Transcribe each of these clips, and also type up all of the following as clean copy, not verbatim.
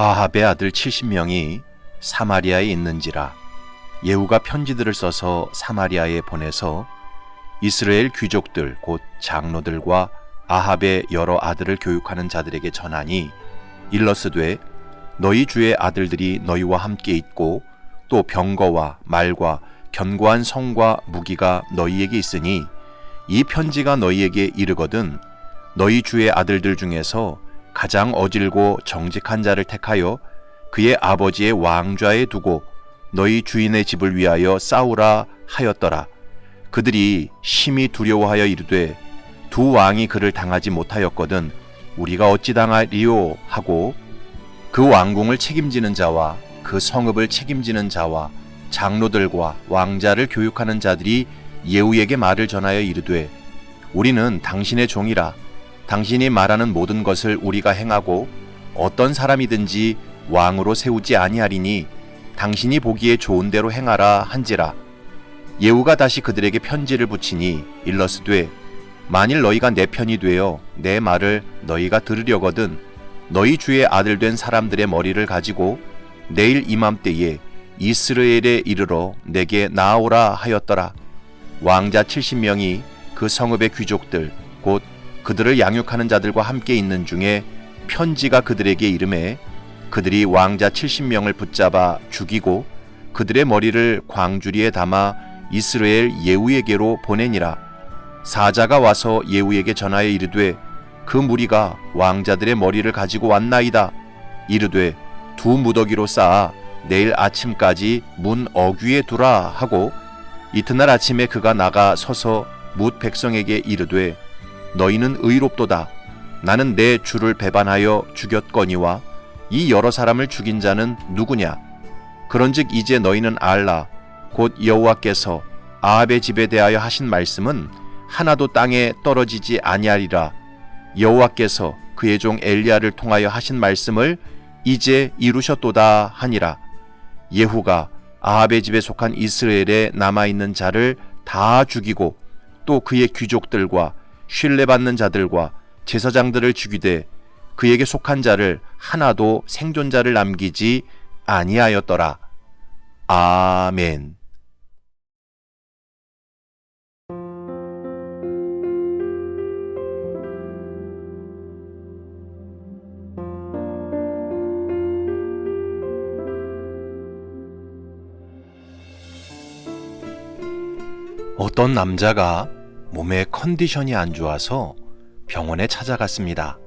아합의 아들 70명이 사마리아에 있는지라 예후가 편지들을 써서 사마리아에 보내서 이스라엘 귀족들 곧 장로들과 아합의 여러 아들을 교육하는 자들에게 전하니 일러스되 너희 주의 아들들이 너희와 함께 있고 또 병거와 말과 견고한 성과 무기가 너희에게 있으니 이 편지가 너희에게 이르거든 너희 주의 아들들 중에서 가장 어질고 정직한 자를 택하여 그의 아버지의 왕좌에 두고 너희 주인의 집을 위하여 싸우라 하였더라. 그들이 심히 두려워하여 이르되 두 왕이 그를 당하지 못하였거든 우리가 어찌 당하리요 하고 그 왕궁을 책임지는 자와 그 성읍을 책임지는 자와 장로들과 왕자를 교육하는 자들이 예후에게 말을 전하여 이르되 우리는 당신의 종이라 당신이 말하는 모든 것을 우리가 행하고 어떤 사람이든지 왕으로 세우지 아니하리니 당신이 보기에 좋은 대로 행하라 한지라. 예후가 다시 그들에게 편지를 붙이니 일러스되 만일 너희가 내 편이 되어 내 말을 너희가 들으려거든 너희 주의 아들 된 사람들의 머리를 가지고 내일 이맘때에 이스라엘에 이르러 내게 나아오라 하였더라. 왕자 70명이 그 성읍의 귀족들 곧 그들을 양육하는 자들과 함께 있는 중에 편지가 그들에게 이르매 그들이 왕자 70명을 붙잡아 죽이고 그들의 머리를 광주리에 담아 이스라엘 예후에게로 보내니라. 사자가 와서 예후에게 전하여 이르되 그 무리가 왕자들의 머리를 가지고 왔나이다. 이르되 두 무더기로 쌓아 내일 아침까지 문 어귀에 두라 하고 이튿날 아침에 그가 나가 서서 뭇 백성에게 이르되 너희는 의롭도다. 나는 내 주를 배반하여 죽였거니와 이 여러 사람을 죽인 자는 누구냐? 그런즉 이제 너희는 알라. 곧 여호와께서 아합의 집에 대하여 하신 말씀은 하나도 땅에 떨어지지 아니하리라. 여호와께서 그의 종 엘리야를 통하여 하신 말씀을 이제 이루셨도다 하니라. 예후가 아합의 집에 속한 이스라엘에 남아있는 자를 다 죽이고 또 그의 귀족들과 신뢰받는 자들과 제사장들을 죽이되 그에게 속한 자를 하나도 생존자를 남기지 아니하였더라. 아멘. 어떤 남자가 몸의 컨디션이 안 좋아서 병원에 찾아갔습니다.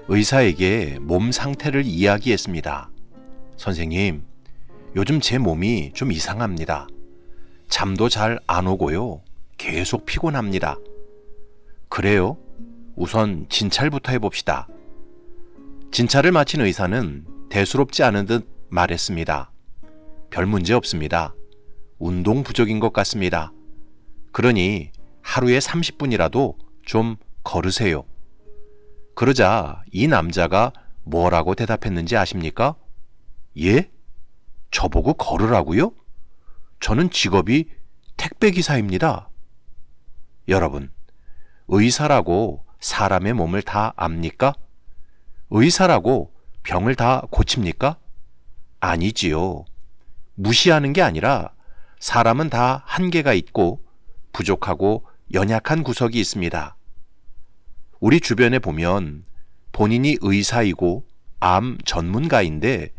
의사에게 몸 상태를 이야기했습니다. 선생님, 요즘 제 몸이 좀 이상합니다. 잠도 잘 안 오고요. 계속 피곤합니다. 그래요? 우선 진찰부터 해봅시다. 진찰을 마친 의사는 대수롭지 않은 듯 말했습니다. 별 문제 없습니다. 운동 부족인 것 같습니다. 그러니 하루에 30분이라도 좀 걸으세요. 그러자 이 남자가 뭐라고 대답했는지 아십니까? 예? 저보고 걸으라고요? 저는 직업이 택배기사입니다. 여러분, 의사라고 사람의 몸을 다 압니까? 의사라고 병을 다 고칩니까? 아니지요. 무시하는 게 아니라 사람은 다 한계가 있고 부족하고 연약한 구석이 있습니다. 우리 주변에 보면 본인이 의사이고 암 전문가인데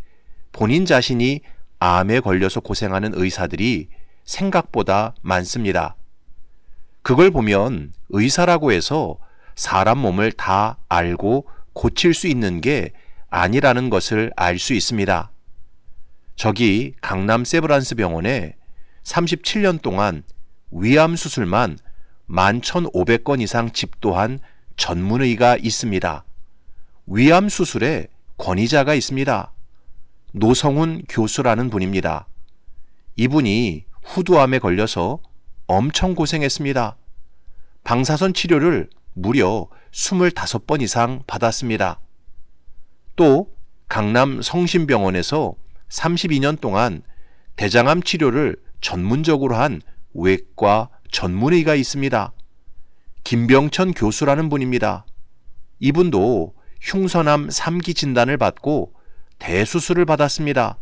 본인 자신이 암에 걸려서 고생하는 의사들이 생각보다 많습니다. 그걸 보면 의사라고 해서 사람 몸을 다 알고 고칠 수 있는 게 아니라는 것을 알 수 있습니다. 저기 강남 세브란스 병원에 37년 동안 위암 수술만 11,500건 이상 집도한 전문의가 있습니다. 위암 수술에 권위자가 있습니다. 노성훈 교수라는 분입니다. 이분이 후두암에 걸려서 엄청 고생했습니다. 방사선 치료를 무려 25번 이상 받았습니다. 또 강남 성심병원에서 32년 동안 대장암 치료를 전문적으로 한 외과 전문의가 있습니다. 김병천 교수라는 분입니다. 이분도 흉선암 3기 진단을 받고 대수술을 받았습니다.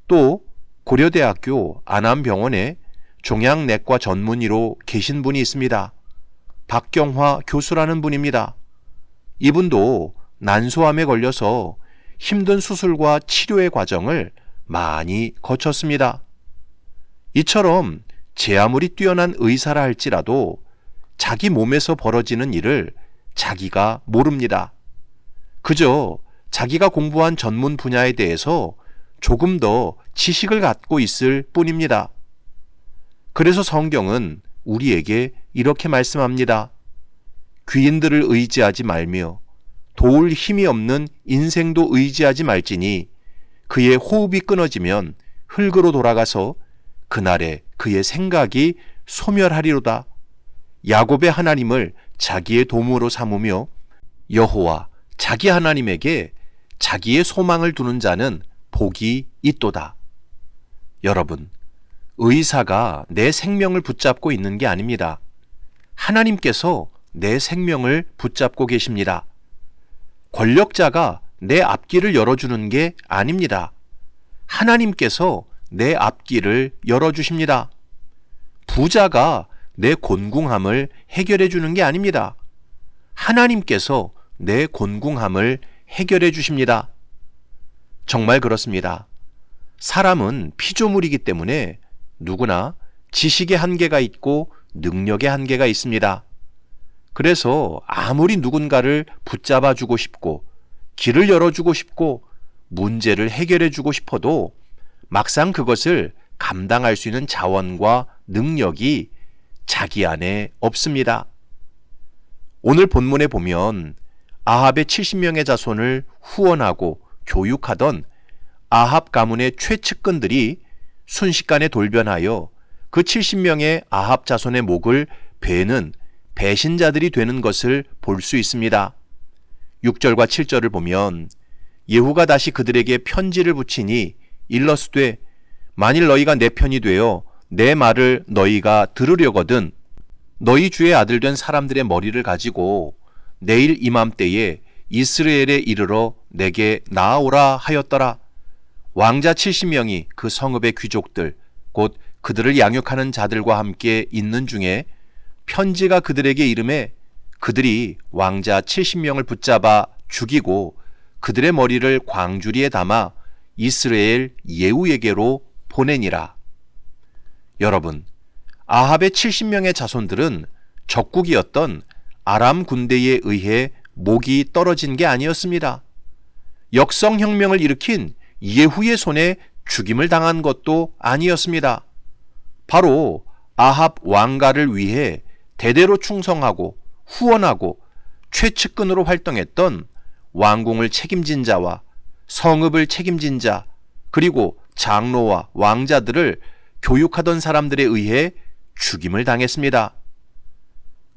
또 고려대학교 안암병원에 종양내과 전문의로 계신 분이 있습니다. 박경화 교수라는 분입니다. 이분도 난소암에 걸려서 힘든 수술과 치료의 과정을 많이 거쳤습니다. 이처럼 제 아무리 뛰어난 의사라 할지라도 자기 몸에서 벌어지는 일을 자기가 모릅니다. 그저 자기가 공부한 전문 분야에 대해서 조금 더 지식을 갖고 있을 뿐입니다. 그래서 성경은 우리에게 이렇게 말씀합니다. 귀인들을 의지하지 말며 도울 힘이 없는 인생도 의지하지 말지니 그의 호흡이 끊어지면 흙으로 돌아가서 그날에 그의 생각이 소멸하리로다. 야곱의 하나님을 자기의 도무로 삼으며 여호와 자기 하나님에게 자기의 소망을 두는 자는 복이 있도다. 여러분, 의사가 내 생명을 붙잡고 있는 게 아닙니다. 하나님께서 내 생명을 붙잡고 계십니다. 권력자가 내 앞길을 열어주는 게 아닙니다. 하나님께서 내 앞길을 열어주십니다. 부자가 내 곤궁함을 해결해 주는 게 아닙니다. 하나님께서 내 곤궁함을 해결해 주십니다. 정말 그렇습니다. 사람은 피조물이기 때문에 누구나 지식의 한계가 있고 능력의 한계가 있습니다. 그래서 아무리 누군가를 붙잡아 주고 싶고 길을 열어주고 싶고 문제를 해결해 주고 싶어도 막상 그것을 감당할 수 있는 자원과 능력이 자기 안에 없습니다. 오늘 본문에 보면 아합의 70명의 자손을 후원하고 교육하던 아합 가문의 최측근들이 순식간에 돌변하여 그 70명의 아합 자손의 목을 베는 배신자들이 되는 것을 볼 수 있습니다. 6절과 7절을 보면 예후가 다시 그들에게 편지를 붙이니 일러스되 만일 너희가 내 편이 되어 내 말을 너희가 들으려거든 너희 주의 아들 된 사람들의 머리를 가지고 내일 이맘때에 이스라엘에 이르러 내게 나아오라 하였더라. 왕자 70명이 그 성읍의 귀족들 곧 그들을 양육하는 자들과 함께 있는 중에 편지가 그들에게 이름에 그들이 왕자 70명을 붙잡아 죽이고 그들의 머리를 광주리에 담아 이스라엘 예후에게로 보내니라. 여러분, 아합의 70명의 자손들은 적국이었던 아람 군대에 의해 목이 떨어진 게 아니었습니다. 역성혁명을 일으킨 예후의 손에 죽임을 당한 것도 아니었습니다. 바로 아합 왕가를 위해 대대로 충성하고 후원하고 최측근으로 활동했던 왕궁을 책임진 자와 성읍을 책임진 자 그리고 장로와 왕자들을 교육하던 사람들에 의해 죽임을 당했습니다.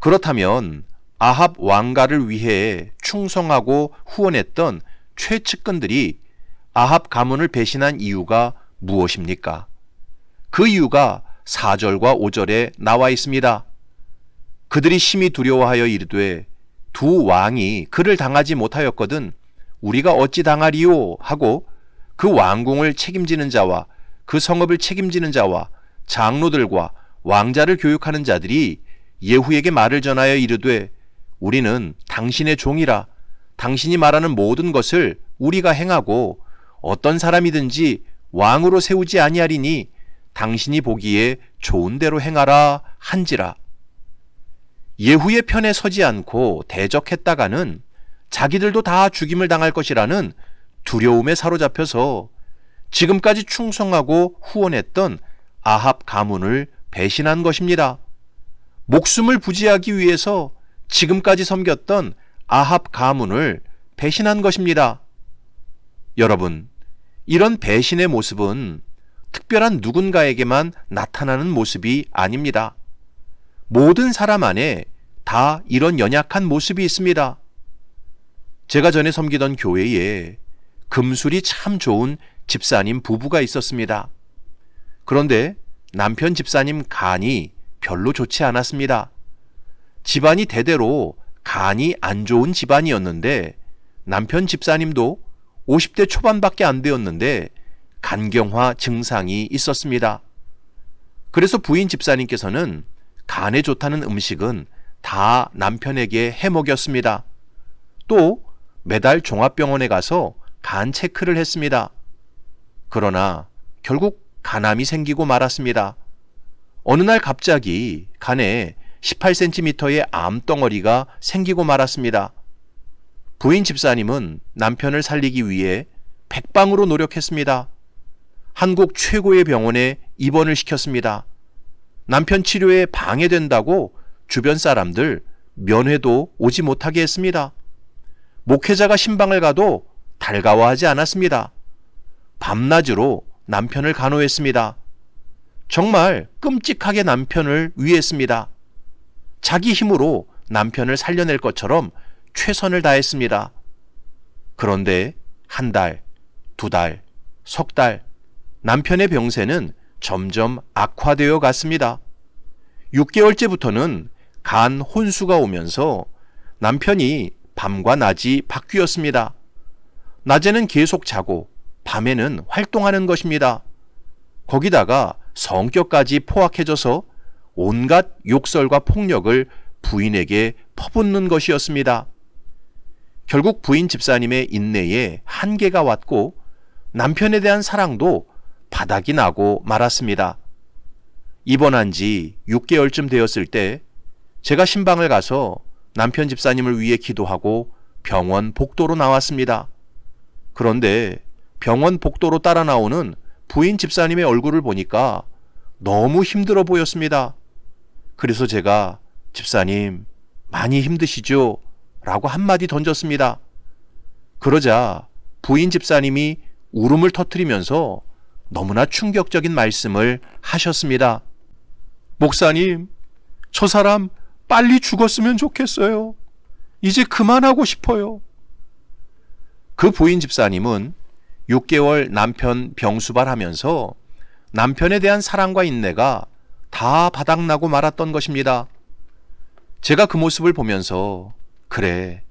그렇다면 아합 왕가를 위해 충성하고 후원했던 최측근들이 아합 가문을 배신한 이유가 무엇입니까? 그 이유가 4절과 5절에 나와 있습니다. 그들이 심히 두려워하여 이르되 두 왕이 그를 당하지 못하였거든 우리가 어찌 당하리요 하고 그 왕궁을 책임지는 자와 그 성읍을 책임지는 자와 장로들과 왕자를 교육하는 자들이 예후에게 말을 전하여 이르되 우리는 당신의 종이라 당신이 말하는 모든 것을 우리가 행하고 어떤 사람이든지 왕으로 세우지 아니하리니 당신이 보기에 좋은 대로 행하라 한지라. 예후의 편에 서지 않고 대적했다가는 자기들도 다 죽임을 당할 것이라는 두려움에 사로잡혀서 지금까지 충성하고 후원했던 아합 가문을 배신한 것입니다. 목숨을 부지하기 위해서 지금까지 섬겼던 아합 가문을 배신한 것입니다. 여러분, 이런 배신의 모습은 특별한 누군가에게만 나타나는 모습이 아닙니다. 모든 사람 안에 다 이런 연약한 모습이 있습니다. 제가 전에 섬기던 교회에 금술이 참 좋은 집사님 부부가 있었습니다. 그런데 남편 집사님 간이 별로 좋지 않았습니다. 집안이 대대로 간이 안 좋은 집안이었는데 남편 집사님도 50대 초반밖에 안 되었는데 간경화 증상이 있었습니다. 그래서 부인 집사님께서는 간에 좋다는 음식은 다 남편에게 해먹였습니다. 또 매달 종합병원에 가서 간 체크를 했습니다. 그러나 결국 간암이 생기고 말았습니다. 어느 날 갑자기 간에 18cm의 암덩어리가 생기고 말았습니다. 부인 집사님은 남편을 살리기 위해 백방으로 노력했습니다. 한국 최고의 병원에 입원을 시켰습니다. 남편 치료에 방해된다고 주변 사람들 면회도 오지 못하게 했습니다. 목회자가 신방을 가도 달가워하지 않았습니다. 밤낮으로 남편을 간호했습니다. 정말 끔찍하게 남편을 위했습니다. 자기 힘으로 남편을 살려낼 것처럼 최선을 다했습니다. 그런데 한 달, 두 달, 석 달, 남편의 병세는 점점 악화되어 갔습니다. 6개월째부터는 간 혼수가 오면서 남편이 밤과 낮이 바뀌었습니다. 낮에는 계속 자고 밤에는 활동하는 것입니다. 거기다가 성격까지 포악해져서 온갖 욕설과 폭력을 부인에게 퍼붓는 것이었습니다. 결국 부인 집사님의 인내에 한계가 왔고 남편에 대한 사랑도 바닥이 나고 말았습니다. 입원한 지 6개월쯤 되었을 때 제가 신방을 가서 남편 집사님을 위해 기도하고 병원 복도로 나왔습니다. 그런데 병원 복도로 따라 나오는 부인 집사님의 얼굴을 보니까 너무 힘들어 보였습니다. 그래서 제가 집사님 많이 힘드시죠? 라고 한마디 던졌습니다. 그러자 부인 집사님이 울음을 터뜨리면서 너무나 충격적인 말씀을 하셨습니다. 목사님, 저 사람 빨리 죽었으면 좋겠어요. 이제 그만하고 싶어요. 그 부인 집사님은 6개월 남편 병수발하면서 남편에 대한 사랑과 인내가 다 바닥나고 말았던 것입니다. 제가 그 모습을 보면서 그래,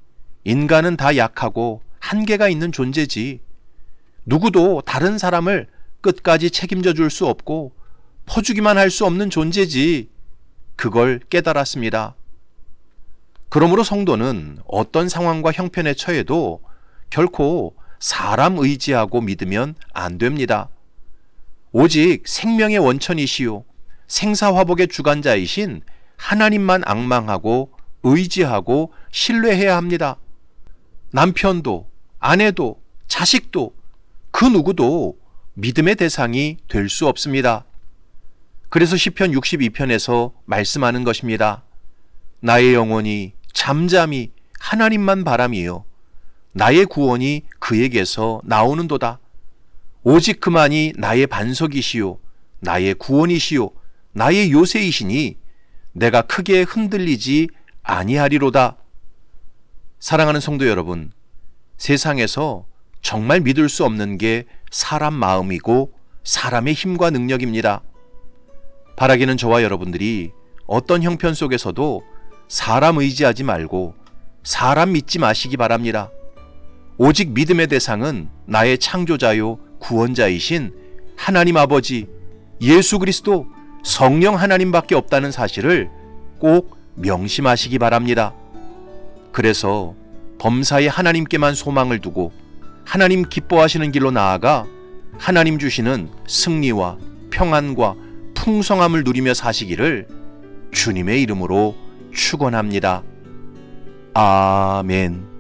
인간은 다 약하고 한계가 있는 존재지. 누구도 다른 사람을 끝까지 책임져 줄 수 없고 퍼주기만 할 수 없는 존재지. 그걸 깨달았습니다. 그러므로 성도는 어떤 상황과 형편에 처해도 결코 사람 의지하고 믿으면 안 됩니다. 오직 생명의 원천이시요 생사화복의 주관자이신 하나님만 앙망하고 의지하고 신뢰해야 합니다. 남편도 아내도 자식도 그 누구도 믿음의 대상이 될 수 없습니다. 그래서 시편 62편에서 말씀하는 것입니다. 나의 영혼이 잠잠히 하나님만 바람이요 나의 구원이 그에게서 나오는도다. 오직 그만이 나의 반석이시요 나의 구원이시요 나의 요새이시니 내가 크게 흔들리지 아니하리로다. 사랑하는 성도 여러분, 세상에서 정말 믿을 수 없는 게 사람 마음이고 사람의 힘과 능력입니다. 바라기는 저와 여러분들이 어떤 형편 속에서도 사람 의지하지 말고 사람 믿지 마시기 바랍니다. 오직 믿음의 대상은 나의 창조자요 구원자이신 하나님 아버지 예수 그리스도 성령 하나님밖에 없다는 사실을 꼭 명심하시기 바랍니다. 그래서 범사에 하나님께만 소망을 두고 하나님 기뻐하시는 길로 나아가 하나님 주시는 승리와 평안과 풍성함을 누리며 사시기를 주님의 이름으로 축원합니다. 아멘.